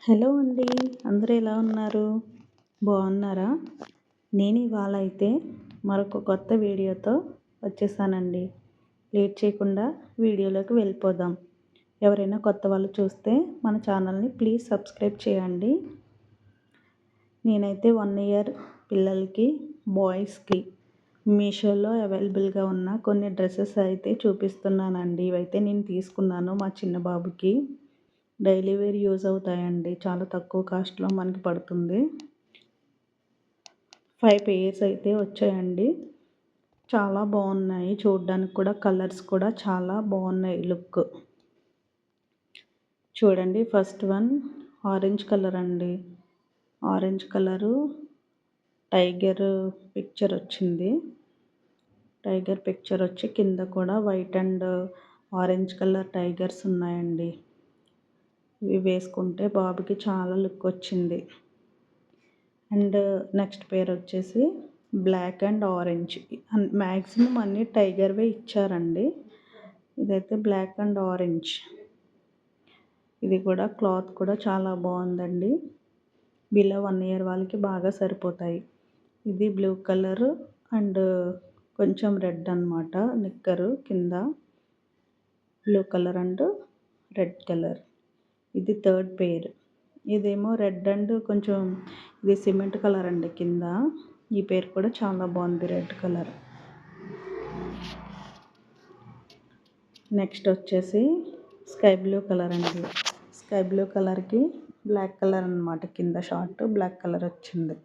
Hello అండి. అందరూ ఎలా ఉన్నారు? బాగున్నారా? నేను ఇవాళ అయితే మరొక కొత్త వీడియోతో వచ్చేసానండి. లేట్ చేయకుండా వీడియోలోకి వెళ్ళిపోదాం. ఎవరైనా కొత్త వాళ్ళు చూస్తే మన ఛానల్ని ప్లీజ్ సబ్స్క్రైబ్ చేయండి. నేనైతే 1 ఇయర్ పిల్లలకి బాయ్స్కి మీషోలో అవైలబుల్గా ఉన్న కొన్ని డ్రెస్సెస్ అయితే చూపిస్తున్నానండి. ఇవైతే నేను తీసుకున్నాను మా చిన్న బాబుకి. డైలీ వేర్ యూజ్ అవుతాయండి. చాలా తక్కువ కాస్ట్లో మనకి పడుతుంది. 5 పెయిర్స్ అయితే వచ్చాయండి. చాలా బాగున్నాయి. చూడడానికి కూడా కలర్స్ కూడా చాలా బాగున్నాయి లుక్. చూడండి, ఫస్ట్ వన్ ఆరెంజ్ కలర్ అండి. ఆరెంజ్ కలరు టైగర్ పిక్చర్ వచ్చింది. టైగర్ పిక్చర్ వచ్చి కింద కూడా white and orange colour tigers ఉన్నాయండి. ఇవి వేసుకుంటే బాబుకి చాలా లుక్ వచ్చింది. అండ్ నెక్స్ట్ పేర్ వచ్చేసి బ్లాక్ అండ్ ఆరెంజ్. మ్యాక్సిమం అన్నీ టైగర్వే ఇచ్చారండి. ఇదైతే బ్లాక్ అండ్ ఆరెంజ్. ఇది కూడా క్లాత్ కూడా చాలా బాగుందండి. బిలో 1 ఇయర్ వాళ్ళకి బాగా సరిపోతాయి. ఇది బ్లూ కలర్ అండ్ కొంచెం రెడ్ అన్నమాట. నిక్కరు కింద blue colour and red colour. ఇది థర్డ్ పేర్. ఇదేమో రెడ్ అండ్ కొంచెం ఇది సిమెంట్ కలర్ అండి కింద. ఈ పేర్ కూడా చాలా బాగుంది, రెడ్ కలర్. నెక్స్ట్ వచ్చేసి స్కై బ్లూ కలర్ అండి. స్కై బ్లూ కలర్కి బ్లాక్ కలర్ అన్నమాట. కింద షార్ట్ బ్లాక్ కలర్ వచ్చింది.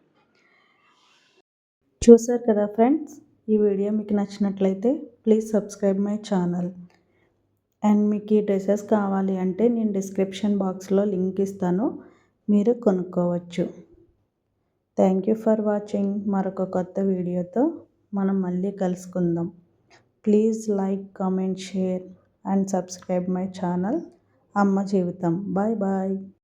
చూసారు కదా ఫ్రెండ్స్, ఈ వీడియో మీకు నచ్చినట్లయితే please subscribe my channel. And మీకు ఈ డ్రెస్సెస్ కావాలి అంటే నేను డిస్క్రిప్షన్ బాక్స్లో లింక్ ఇస్తాను, మీరు కొనుక్కోవచ్చు. Thank you for watching. మరొక కొత్త వీడియోతో మనం మళ్ళీ కలుసుకుందాం. Please like, comment, share and subscribe my channel అమ్మ జీవితం. Bye bye.